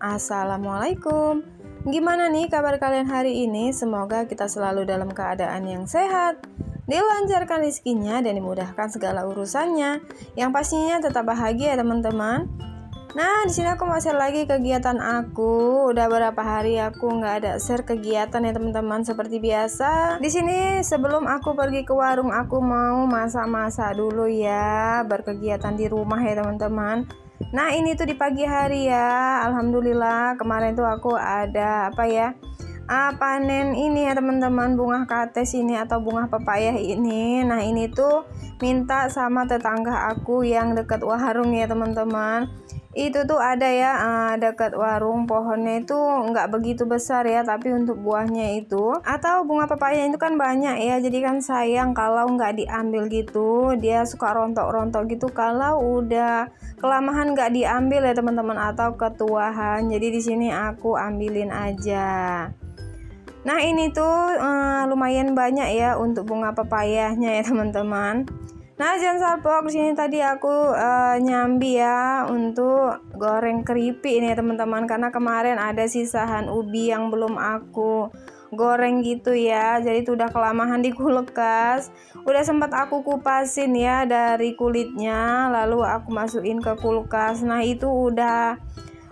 Assalamualaikum. Gimana nih kabar kalian hari ini? Semoga kita selalu dalam keadaan yang sehat, dilancarkan rezekinya dan dimudahkan segala urusannya. Yang pastinya tetap bahagia ya teman-teman. Nah, di sini aku mau share lagi kegiatan aku. Udah berapa hari aku nggak ada share kegiatan ya teman-teman. Seperti biasa, di sini sebelum aku pergi ke warung, aku mau masak-masak dulu ya, berkegiatan di rumah ya teman-teman. Nah, ini tuh di pagi hari ya. Alhamdulillah kemarin tuh aku ada panen ini ya teman-teman, bunga kates ini atau bunga pepaya ini. Nah, ini tuh minta sama tetangga aku yang dekat warung ya teman-teman. Itu tuh ada ya dekat warung, pohonnya itu nggak begitu besar ya, tapi untuk buahnya itu atau bunga pepaya itu kan banyak ya, jadi kan sayang kalau nggak diambil gitu. Dia suka rontok-rontok gitu kalau udah kelamahan nggak diambil ya teman-teman, atau ketuahan. Jadi di sini aku ambilin aja. Nah, ini tuh lumayan banyak ya untuk bunga pepayanya ya teman-teman. Nah, jangan salpok, di sini tadi aku nyambi ya untuk goreng keripik ini ya teman-teman, karena kemarin ada sisahan ubi yang belum aku goreng gitu ya. Jadi itu udah kelamahan di kulkas. Udah sempat aku kupasin ya dari kulitnya, lalu aku masukin ke kulkas. Nah, itu udah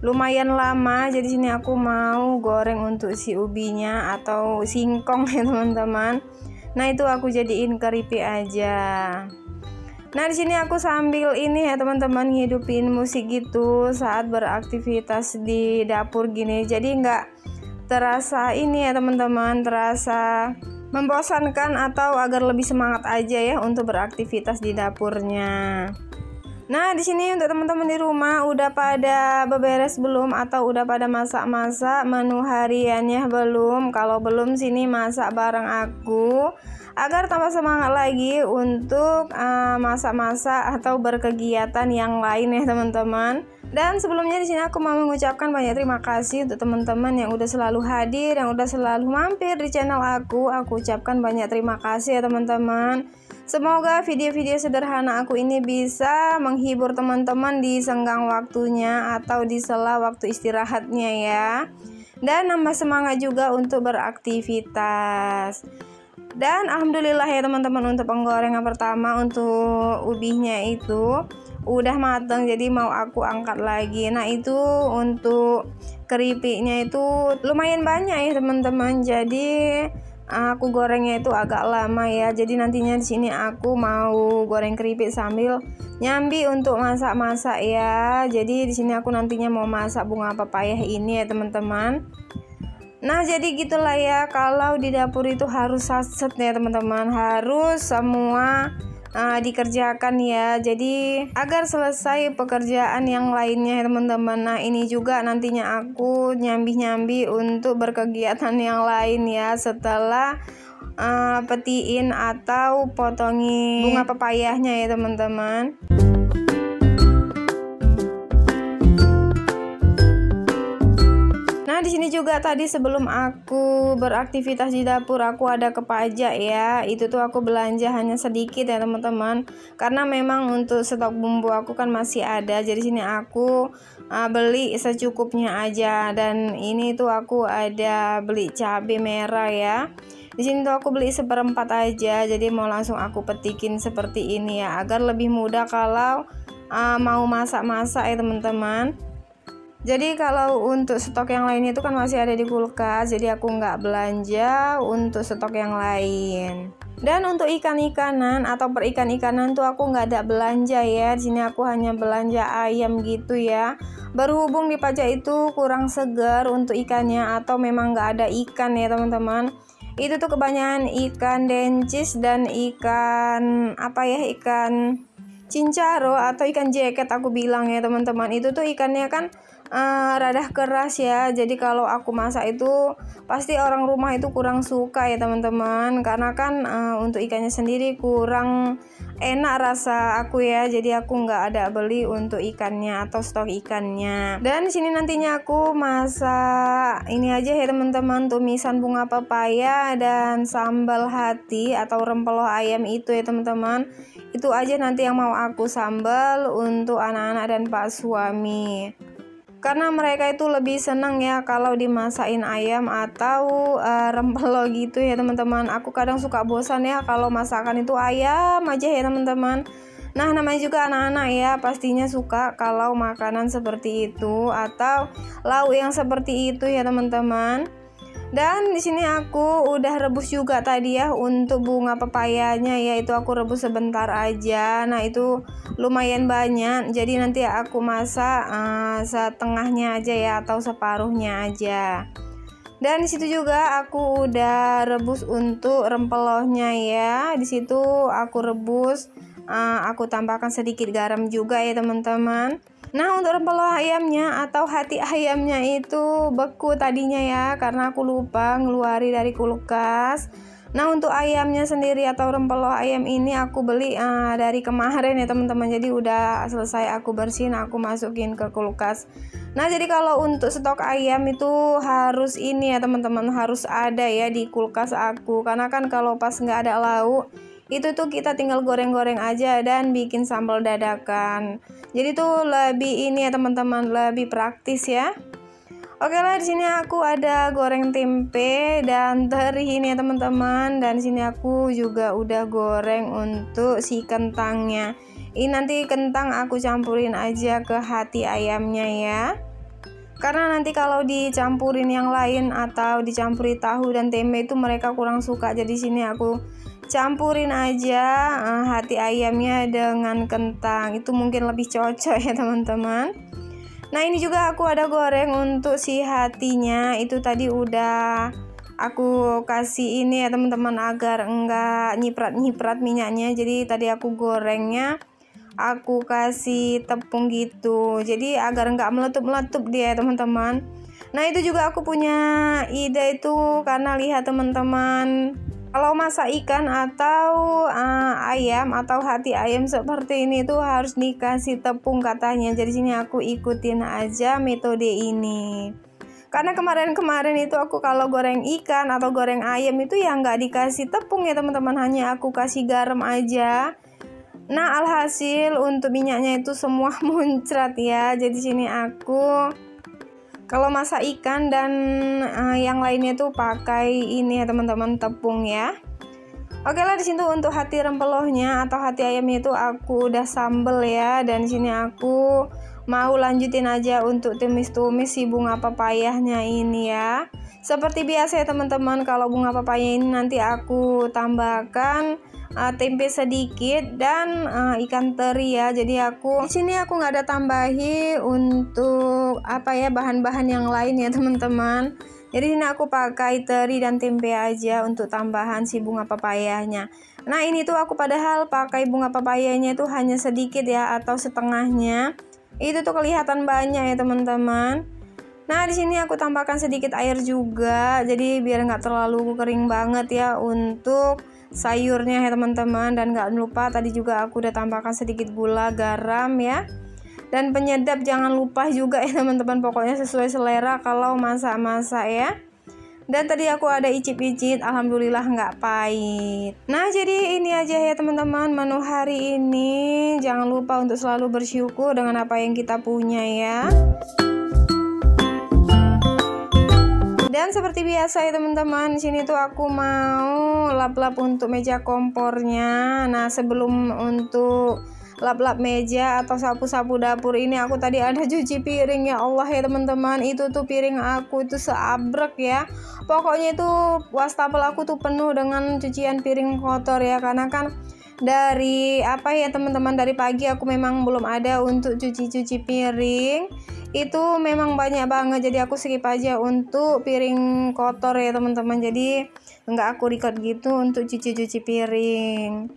lumayan lama. Jadi sini aku mau goreng untuk si ubinya atau singkong ya teman-teman. Nah, itu aku jadiin keripik aja. Nah, di sini aku sambil ini ya teman-teman, ngidupin musik gitu saat beraktivitas di dapur gini. Jadi nggak terasa ini ya teman-teman, terasa membosankan atau agar lebih semangat aja ya untuk beraktivitas di dapurnya. Nah, di sini untuk teman-teman di rumah udah pada beberes belum atau udah pada masak-masak menu hariannya belum? Kalau belum, sini masak bareng aku agar tambah semangat lagi untuk masak-masak atau berkegiatan yang lain ya teman-teman. Dan sebelumnya di sini aku mau mengucapkan banyak terima kasih untuk teman-teman yang udah selalu hadir, yang udah selalu mampir di channel aku. Aku ucapkan banyak terima kasih ya teman-teman. Semoga video-video sederhana aku ini bisa menghibur teman-teman di senggang waktunya atau di sela waktu istirahatnya ya. Dan nambah semangat juga untuk beraktivitas. Dan alhamdulillah ya teman-teman, untuk penggorengan pertama untuk ubinya itu udah matang, jadi mau aku angkat lagi. Nah, itu untuk keripiknya itu lumayan banyak ya teman-teman, jadi aku gorengnya itu agak lama ya. Jadi nantinya di sini aku mau goreng keripik sambil nyambi untuk masak-masak ya. Jadi di sini aku nantinya mau masak bunga pepaya ini ya teman-teman. Nah, jadi gitulah ya, kalau di dapur itu harus saset ya teman-teman, harus semua dikerjakan ya, jadi agar selesai pekerjaan yang lainnya ya teman-teman. Nah, ini juga nantinya aku nyambi-nyambi untuk berkegiatan yang lain ya, setelah petiin atau potongin bunga pepayanya ya teman-teman. Nah, di sini juga tadi sebelum aku beraktivitas di dapur, aku ada ke pajak ya. Itu tuh aku belanja hanya sedikit ya teman-teman, karena memang untuk stok bumbu aku kan masih ada. Jadi sini aku beli secukupnya aja. Dan ini tuh aku ada beli cabai merah ya. Di sini tuh aku beli 1/4 aja. Jadi mau langsung aku petikin seperti ini ya, agar lebih mudah kalau mau masak-masak ya teman-teman. Jadi kalau untuk stok yang lainnya itu kan masih ada di kulkas, jadi aku nggak belanja untuk stok yang lain. Dan untuk ikan-ikanan atau perikan-ikanan tuh aku nggak ada belanja ya. Di sini aku hanya belanja ayam gitu ya. Berhubung di pajak itu kurang segar untuk ikannya, atau memang nggak ada ikan ya teman-teman. Itu tuh kebanyakan ikan dencis dan ikan ikan cincaro atau ikan jacket aku bilang ya teman-teman. Itu tuh ikannya kan rada keras ya, jadi kalau aku masak itu pasti orang rumah itu kurang suka ya teman-teman, karena kan untuk ikannya sendiri kurang enak rasa aku ya. Jadi aku nggak ada beli untuk ikannya atau stok ikannya. Dan di sini nantinya aku masak ini aja ya teman-teman, tumisan bunga pepaya dan sambal hati atau rempelo ayam itu ya teman-teman. Itu aja nanti yang mau aku sambal untuk anak-anak dan pak suami. Karena mereka itu lebih senang ya kalau dimasakin ayam atau rempelo gitu ya teman-teman. Aku kadang suka bosan ya kalau masakan itu ayam aja ya teman-teman. Nah, namanya juga anak-anak ya, pastinya suka kalau makanan seperti itu atau lauk yang seperti itu ya teman-teman. Dan di sini aku udah rebus juga tadi ya untuk bunga pepayanya, yaitu aku rebus sebentar aja. Nah, itu lumayan banyak. Jadi nanti aku masak setengahnya aja ya atau separuhnya aja. Dan di situ juga aku udah rebus untuk rempelohnya ya. Di situ aku rebus, aku tambahkan sedikit garam juga ya teman-teman. Nah, untuk rempeloh ayamnya atau hati ayamnya itu beku tadinya ya, karena aku lupa ngeluarin dari kulkas. Nah, untuk ayamnya sendiri atau rempeloh ayam ini aku beli dari kemarin ya teman-teman. Jadi udah selesai aku bersihin, aku masukin ke kulkas. Nah, jadi kalau untuk stok ayam itu harus ini ya teman-teman, harus ada ya di kulkas aku. Karena kan kalau pas nggak ada lauk, itu tuh kita tinggal goreng-goreng aja dan bikin sambal dadakan. Jadi tuh lebih ini ya teman-teman, lebih praktis ya. Oke lah, di sini aku ada goreng tempe dan teri ini ya teman-teman. Dan di sini aku juga udah goreng untuk si kentangnya. Ini nanti kentang aku campurin aja ke hati ayamnya ya. Karena nanti kalau dicampurin yang lain atau dicampuri tahu dan tempe itu mereka kurang suka. Jadi sini aku campurin aja hati ayamnya dengan kentang, itu mungkin lebih cocok ya teman-teman. Nah, ini juga aku ada goreng untuk si hatinya, itu tadi udah aku kasih ini ya teman-teman agar enggak nyiprat minyaknya. Jadi tadi aku gorengnya aku kasih tepung gitu, jadi agar enggak meletup dia ya teman-teman. Nah, itu juga aku punya ide itu karena lihat teman-teman kalau masak ikan atau ayam atau hati ayam seperti ini tuh harus dikasih tepung katanya. Jadi sini aku ikutin aja metode ini. Karena kemarin itu aku kalau goreng ikan atau goreng ayam itu ya nggak dikasih tepung ya teman-teman, hanya aku kasih garam aja. Nah, alhasil untuk minyaknya itu semua muncrat ya. Jadi sini aku kalau masak ikan dan yang lainnya tuh pakai ini ya teman-teman, tepung ya. Oke lah, di sini untuk hati rempelohnya atau hati ayamnya itu aku udah sambel ya. Dan di sini aku mau lanjutin aja untuk tumis-tumis si bunga pepayahnya ini ya. Seperti biasa ya teman-teman, kalau bunga pepaya ini nanti aku tambahkan tempe sedikit dan ikan teri ya. Jadi aku di sini aku nggak ada tambahi untuk bahan-bahan yang lain ya teman-teman. Jadi ini aku pakai teri dan tempe aja untuk tambahan si bunga pepayanya. Nah, ini tuh aku padahal pakai bunga pepayanya itu hanya sedikit ya atau setengahnya. Itu tuh kelihatan banyak ya teman-teman. Nah, di sini aku tambahkan sedikit air juga, jadi biar nggak terlalu kering banget ya untuk sayurnya ya teman-teman. Dan nggak lupa tadi juga aku udah tambahkan sedikit gula, garam ya, dan penyedap jangan lupa juga ya teman-teman. Pokoknya sesuai selera kalau masak-masak ya. Dan tadi aku ada icip-icip, alhamdulillah nggak pahit. Nah, jadi ini aja ya teman-teman menu hari ini. Jangan lupa untuk selalu bersyukur dengan apa yang kita punya ya. Dan seperti biasa ya teman-teman, di sini tuh aku mau lap-lap untuk meja kompornya. Nah, sebelum untuk lap-lap meja atau sapu-sapu dapur ini, aku tadi ada cuci piring ya Allah ya teman-teman. Itu tuh piring aku itu seabrek ya. Pokoknya itu wastafel aku tuh penuh dengan cucian piring kotor ya. Karena kan dari teman-teman, dari pagi aku memang belum ada untuk cuci piring. Itu memang banyak banget, jadi aku skip aja untuk piring kotor ya teman-teman. Jadi nggak aku record gitu untuk cuci piring.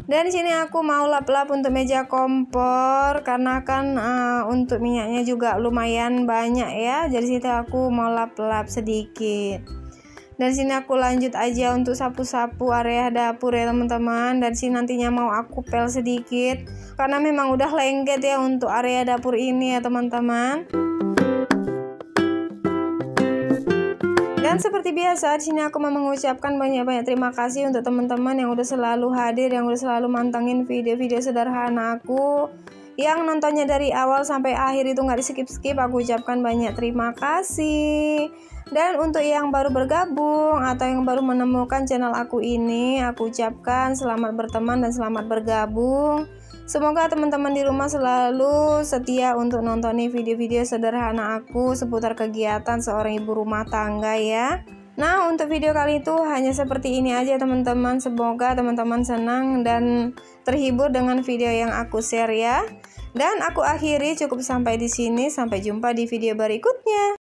Dan di sini aku mau lap-lap untuk meja kompor karena kan untuk minyaknya juga lumayan banyak ya. Jadi situ aku mau lap-lap sedikit. Dan sini aku lanjut aja untuk sapu-sapu area dapur ya teman-teman. Dan sini nantinya mau aku pel sedikit karena memang udah lengket ya untuk area dapur ini ya teman-teman. Dan seperti biasa di sini aku mau mengucapkan banyak-banyak terima kasih untuk teman-teman yang udah selalu hadir, yang udah selalu mantengin video-video sederhana aku, Yang nontonnya dari awal sampai akhir itu nggak di skip-skip, aku ucapkan banyak terima kasih. Dan untuk yang baru bergabung atau yang baru menemukan channel aku ini, aku ucapkan selamat berteman dan selamat bergabung. Semoga teman-teman di rumah selalu setia untuk nonton video-video sederhana aku seputar kegiatan seorang ibu rumah tangga ya. Nah, untuk video kali itu hanya seperti ini aja teman-teman. Semoga teman-teman senang dan terhibur dengan video yang aku share ya. Dan aku akhiri cukup sampai di sini. Sampai jumpa di video berikutnya.